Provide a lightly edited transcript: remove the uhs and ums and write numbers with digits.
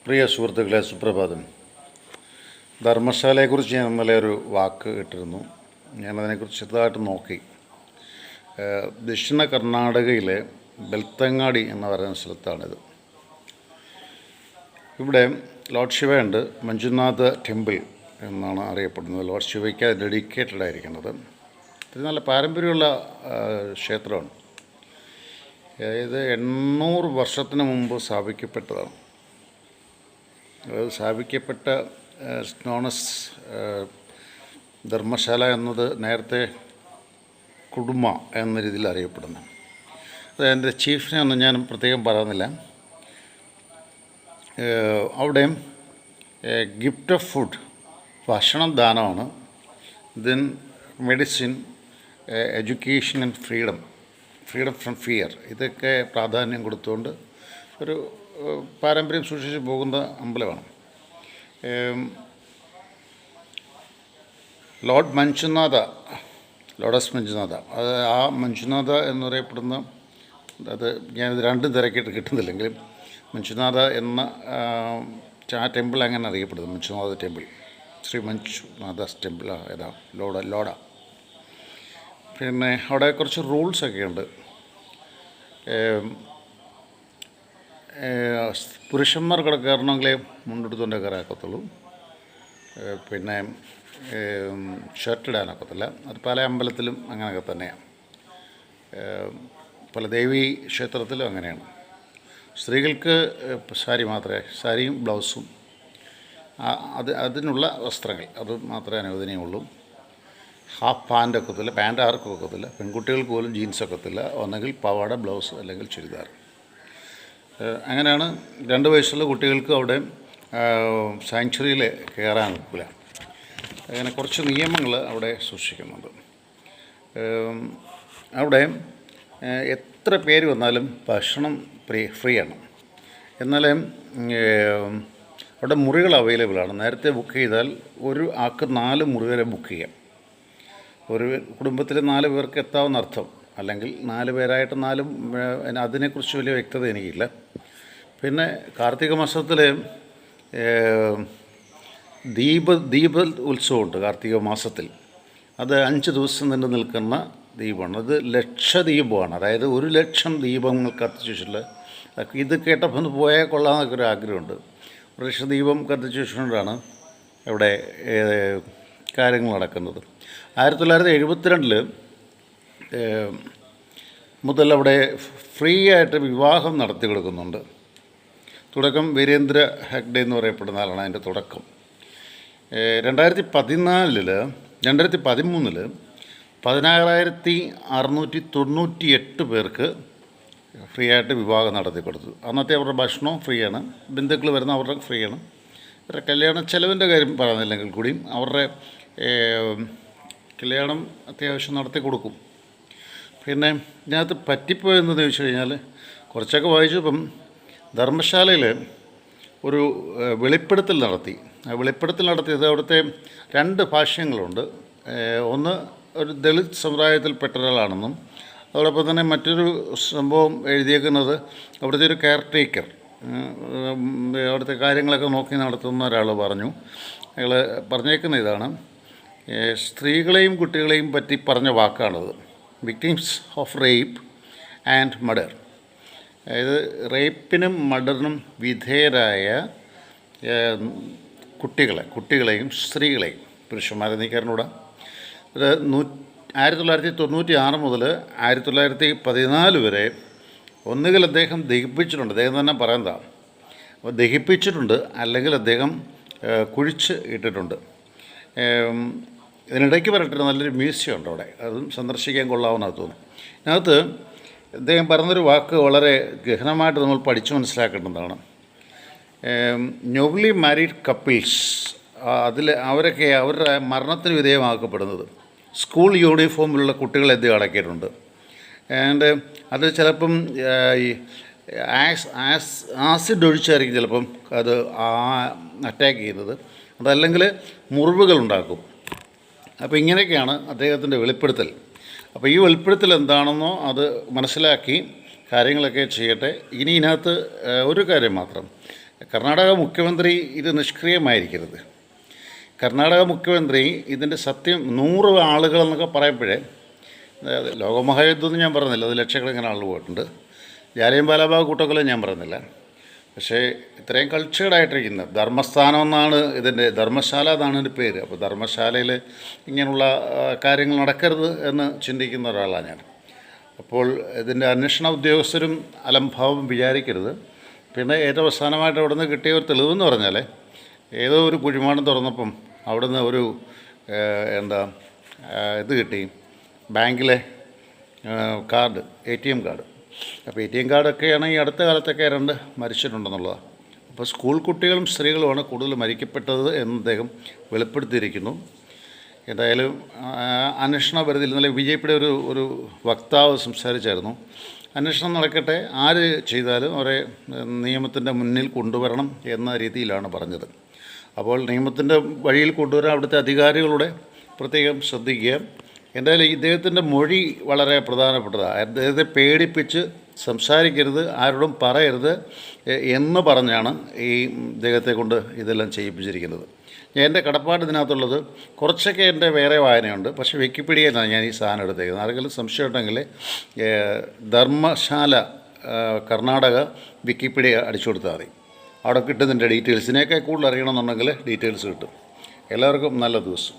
പ്രിയ സുഹൃത്തുക്കളെ, സുപ്രഭാതം. ധർമ്മശാലയെക്കുറിച്ച് ഞാൻ ഇന്നലെ ഒരു വാക്ക് ഇട്ടിരുന്നു. ഞാനതിനെക്കുറിച്ച് ചെറുതായിട്ട് നോക്കി. ദക്ഷിണ കർണാടകയിലെ ബെൽത്തങ്ങാടി എന്ന് പറയുന്ന സ്ഥലത്താണിത്. ഇവിടെ ലോർഡ് ശിവയുണ്ട്, മഞ്ജുനാഥ ടെമ്പിൾ എന്നാണ് അറിയപ്പെടുന്നത്. ലോർഡ് ശിവയ്ക്ക് ഡെഡിക്കേറ്റഡ് ആയിരിക്കുന്നത്. ഇത് നല്ല പാരമ്പര്യമുള്ള ക്ഷേത്രമാണ്. ഇത് 800 വർഷത്തിന് മുമ്പ് സ്ഥാപിക്കപ്പെട്ടതാണ്. സ്ഥാപിക്കപ്പെട്ട നോണസ് ധർമ്മശാല എന്നത് നേരത്തെ കുടുംബ എന്ന രീതിയിൽ അറിയപ്പെടുന്നു. അത് എൻ്റെ ചീഫിനെ ഒന്നും ഞാൻ പ്രത്യേകം പറയുന്നില്ല. അവിടെ ഗിഫ്റ്റ് ഓഫ് ഫുഡ്, ഭക്ഷണം ദാനമാണ്. Then medicine, education and freedom from fear, ഇതൊക്കെ പ്രാധാന്യം കൊടുത്തുകൊണ്ട് ഒരു പാരമ്പര്യം സൂക്ഷിച്ച് പോകുന്ന അമ്പലമാണ്. ലോർഡ്സ് മഞ്ജുനാഥ, അത് ആ മഞ്ജുനാഥ എന്ന് പറയപ്പെടുന്ന, അത് ഞാനിത് രണ്ടും തിരക്കിയിട്ട് കിട്ടുന്നില്ലെങ്കിലും മഞ്ജുനാഥ എന്ന ആ ടെമ്പിൾ അങ്ങനെ അറിയപ്പെടുന്നു. മഞ്ജുനാഥ ടെമ്പിൾ, ശ്രീ മഞ്ജുനാഥ ടെമ്പിൾ ഏതാ ലോഡ. പിന്നെ അവിടെ കുറച്ച് റൂൾസൊക്കെ ഉണ്ട്. പുരുഷന്മാർ കയറണമെങ്കിൽ മുണ്ടെടുത്തുകൊണ്ടേ കയറാക്കത്തുള്ളൂ. പിന്നെ ഷർട്ട് ഇടാനൊക്കത്തില്ല. അത് പല അമ്പലത്തിലും അങ്ങനെയൊക്കെ തന്നെയാണ്. പല ദേവീ ക്ഷേത്രത്തിലും അങ്ങനെയാണ്. സ്ത്രീകൾക്ക് സാരി മാത്രമേ, സാരിയും ബ്ലൗസും അതിനുള്ള വസ്ത്രങ്ങൾ അത് മാത്രമേ അനുവദനീയമുള്ളൂ. ഹാഫ് പാൻ്റ് ഒക്കത്തില്ല, പാൻ്റ് ആർക്കും ഒക്കത്തില്ല. പെൺകുട്ടികൾക്ക് പോലും ജീൻസ് ഒക്കത്തില്ല. ഒന്നെങ്കിൽ പാവാട, ബ്ലൗസ് അല്ലെങ്കിൽ ചുരിദാർ. അങ്ങനെയാണ്. 2 വയസ്സുള്ള കുട്ടികൾക്ക് അവിടെ സാങ്ച്വറിയിൽ കയറാൻ ഒക്കില്ല. അങ്ങനെ കുറച്ച് നിയമങ്ങൾ അവിടെ സൂക്ഷിക്കുന്നുണ്ട്. അവിടെ എത്ര പേര് വന്നാലും ഭക്ഷണം ഫ്രീ ആണ്. എന്നാലും അവിടെ മുറികൾ അവൈലബിളാണ്. നേരത്തെ ബുക്ക് ചെയ്താൽ ഒരു ആൾക്ക് 4 മുറി വരെ ബുക്ക് ചെയ്യാം. ഒരു കുടുംബത്തിൽ 4 പേർക്ക് എത്താവുന്ന അർത്ഥം. അല്ലെങ്കിൽ 4 പേരായിട്ട് 4, അതിനെക്കുറിച്ച് വലിയ വ്യക്തത എനിക്കില്ല. പിന്നെ കാർത്തിക മാസത്തിൽ ദീപ ഉത്സവമുണ്ട്. കാർത്തിക മാസത്തിൽ അത് 5 ദിവസം നീണ്ടു നിൽക്കുന്ന ദീപമാണ്. അത് ലക്ഷദീപമാണ്. അതായത് 1,00,000 ദീപങ്ങൾ കത്തിച്ചു വെച്ചിട്ടുള്ള. ഇത് കേട്ടപ്പോൾ ഒന്ന് പോയാൽ കൊള്ളാമെന്നൊക്കെ ഒരു ആഗ്രഹമുണ്ട്. 1,00,000 ദീപം കത്തിച്ചു വെച്ചുകൊണ്ടാണ് ഇവിടെ കാര്യങ്ങൾ നടക്കുന്നത്. 1972 മുതൽ അവിടെ ഫ്രീ ആയിട്ട് വിവാഹം നടത്തി കൊടുക്കുന്നുണ്ട്. തുടക്കം വീരേന്ദ്ര ഹെഗ്ഡെ എന്ന് പറയപ്പെടുന്ന ആളാണ് അതിൻ്റെ തുടക്കം. 2013 16,698 പേർക്ക് ഫ്രീ ആയിട്ട് വിവാഹം നടത്തി കൊടുത്തു. അന്നത്തെ അവരുടെ ഭക്ഷണവും ഫ്രീ ആണ്. ബന്ധുക്കൾ വരുന്ന അവരുടെ ഫ്രീ ആണ്. അവരുടെ കല്യാണ ചെലവിൻ്റെ കാര്യം പറയുന്നില്ലെങ്കിൽ കൂടിയും അവരുടെ കല്യാണം അത്യാവശ്യം നടത്തി കൊടുക്കും. പിന്നെ ഇതിനകത്ത് പറ്റിപ്പോയെന്ന് ചോദിച്ചു കഴിഞ്ഞാൽ കുറച്ചൊക്കെ വായിച്ചപ്പം ധർമ്മശാലയിൽ ഒരു വെളിപ്പെടുത്തൽ നടത്തി. ആ വെളിപ്പെടുത്തൽ നടത്തിയത് അവിടുത്തെ 2 ഭാഷ്യങ്ങളുണ്ട്. ഒന്ന് ഒരു ദളിത് സമുദായത്തിൽപ്പെട്ട ഒരാളാണെന്നും അതോടൊപ്പം തന്നെ മറ്റൊരു സംഭവം എഴുതിയേക്കുന്നത് അവിടുത്തെ ഒരു കെയർ ടേക്കർ, അവിടുത്തെ കാര്യങ്ങളൊക്കെ നോക്കി നടത്തുന്ന ഒരാൾ പറഞ്ഞു. അയാൾ പറഞ്ഞേക്കുന്ന ഇതാണ്: സ്ത്രീകളെയും കുട്ടികളെയും പറ്റി പറഞ്ഞ വാക്കാണത്. Victims of rape and murder. അതായത് റേപ്പിനും മർഡറിനും വിധേയരായ കുട്ടികളെയും സ്ത്രീകളെയും, പുരുഷന്മാരെ നീക്കാറിനൂടെ. ഇത് 1996 മുതൽ 1914 വരെ ഒന്നുകിൽ അദ്ദേഹം ദഹിപ്പിച്ചിട്ടുണ്ട്, അദ്ദേഹം തന്നെ പറയുന്നതാണ്. അപ്പോൾ ദഹിപ്പിച്ചിട്ടുണ്ട്, അല്ലെങ്കിൽ അദ്ദേഹം കുഴിച്ച് ഇട്ടിട്ടുണ്ട്. ഇതിനിടയ്ക്ക് പറഞ്ഞിട്ട് നല്ലൊരു മ്യൂസിയം ഉണ്ട് അവിടെ, അതും സന്ദർശിക്കാൻ കൊള്ളാവുന്നതാണ് തോന്നുന്നു. ഇതിനകത്ത് അദ്ദേഹം പറഞ്ഞൊരു വാക്ക് വളരെ ഗഹനമായിട്ട് നമ്മൾ പഠിച്ചു മനസ്സിലാക്കേണ്ടതാണ്. ന്യൂലി മാരീഡ് കപ്പിൾസ്, അതിൽ അവരൊക്കെ അവരുടെ മരണത്തിന് വിധേയമാക്കപ്പെടുന്നത് സ്കൂൾ യൂണിഫോമിലുള്ള കുട്ടികളെ എന്ത് അടക്കിയിട്ടുണ്ട്. ആൻഡ് അത് ചിലപ്പം ആസിഡ് ഒഴിച്ചായിരിക്കും ചിലപ്പം അത് അറ്റാക്ക് ചെയ്യുന്നത്. അതല്ലെങ്കിൽ മുറിവുകളുണ്ടാക്കും. അപ്പോൾ ഇങ്ങനെയൊക്കെയാണ് അദ്ദേഹത്തിൻ്റെ വെളിപ്പെടുത്തൽ. അപ്പോൾ ഈ വെളിപ്പെടുത്തൽ എന്താണെന്നോ അത് മനസ്സിലാക്കി കാര്യങ്ങളൊക്കെ ചെയ്യട്ടെ. ഇനി ഇതിനകത്ത് ഒരു കാര്യം മാത്രം, കർണാടക മുഖ്യമന്ത്രി ഇത് നിഷ്ക്രിയമായിരിക്കരുത്. കർണാടക മുഖ്യമന്ത്രി ഇതിൻ്റെ സത്യം 100 ആളുകളെന്നൊക്കെ പറയുമ്പോഴേ, അതായത് ലോകമഹായുദ്ധമൊന്നും ഞാൻ പറയുന്നില്ല, അത് ലക്ഷക്കണക്കിന് ആളുകൾ പോയിട്ടുണ്ട്. ജാലിയൻ വാലാബാഗ് കൂട്ടക്കൊല ഞാൻ പറയുന്നില്ല. പക്ഷേ ഇത്രയും കൾച്ചേർഡായിട്ടിരിക്കുന്ന ധർമ്മസ്ഥാനം എന്നാണ് ഇതിൻ്റെ, ധർമ്മശാല എന്നാണ് ഇതിൻ്റെ പേര്. അപ്പോൾ ധർമ്മശാലയിൽ ഇങ്ങനെയുള്ള കാര്യങ്ങൾ നടക്കരുത് എന്ന് ചിന്തിക്കുന്ന ഒരാളാണ് ഞാൻ. അപ്പോൾ ഇതിൻ്റെ അന്വേഷണ ഉദ്യോഗസ്ഥരും അലംഭാവം വിചാരിക്കരുത്. പിന്നെ ഏറ്റവും അവസാനമായിട്ട് അവിടെ നിന്ന് കിട്ടിയ ഒരു തെളിവെന്ന് പറഞ്ഞാൽ, ഏതോ ഒരു കുഴിമാടം തുറന്നപ്പം അവിടെ നിന്ന് ഒരു ഇത് കിട്ടി, ബാങ്കിലെ കാർഡ്, ATM കാർഡ്. അപ്പോൾ ATM കാർഡൊക്കെയാണ് ഈ അടുത്ത കാലത്തൊക്കെ 2 മരിച്ചിട്ടുണ്ടെന്നുള്ളതാണ്. അപ്പോൾ സ്കൂൾ കുട്ടികളും സ്ത്രീകളുമാണ് കൂടുതൽ മരിക്കപ്പെട്ടത് എന്ന് അദ്ദേഹം വെളിപ്പെടുത്തിയിരിക്കുന്നു. എന്തായാലും അന്വേഷണ പരിധിയിൽ ഇന്നലെ BJPയുടെ ഒരു വക്താവ് സംസാരിച്ചായിരുന്നു. അന്വേഷണം നടക്കട്ടെ, ആര് ചെയ്താലും അവരെ നിയമത്തിൻ്റെ മുന്നിൽ കൊണ്ടുവരണം എന്ന രീതിയിലാണ് പറഞ്ഞത്. അപ്പോൾ നിയമത്തിൻ്റെ വഴിയിൽ കൊണ്ടുവരാൻ അവിടുത്തെ അധികാരികളുടെ പ്രത്യേകം ശ്രദ്ധിക്കുക. എന്തായാലും ഇദ്ദേഹത്തിൻ്റെ മൊഴി വളരെ പ്രധാനപ്പെട്ടതാണ്. അദ്ദേഹത്തെ പേടിപ്പിച്ച് സംസാരിക്കരുത്, ആരോടും പറയരുത് എന്ന് പറഞ്ഞാണ് ഈ ഇദ്ദേഹത്തെ കൊണ്ട് ഇതെല്ലാം ചെയ്യിപ്പിച്ചിരിക്കുന്നത്. എൻ്റെ കടപ്പാട് ഇതിനകത്തുള്ളത് കുറച്ചൊക്കെ എൻ്റെ വേറെ വായനയുണ്ട്. പക്ഷേ വിക്കിപീഡിയയിലാണ് ഞാൻ ഈ സാധനം എടുത്തേക്കുന്നത്. ആരെങ്കിലും സംശയം ഉണ്ടെങ്കിൽ ധർമ്മശാല കർണാടക വിക്കിപീഡിയ അടിച്ചു കൊടുത്താൽ മതി. അവിടെ കിട്ടുന്നതിൻ്റെ ഡീറ്റെയിൽസിനെയൊക്കെ കൂടുതൽ അറിയണമെന്നുണ്ടെങ്കിൽ ഡീറ്റെയിൽസ് കിട്ടും. എല്ലാവർക്കും നല്ല ദിവസം.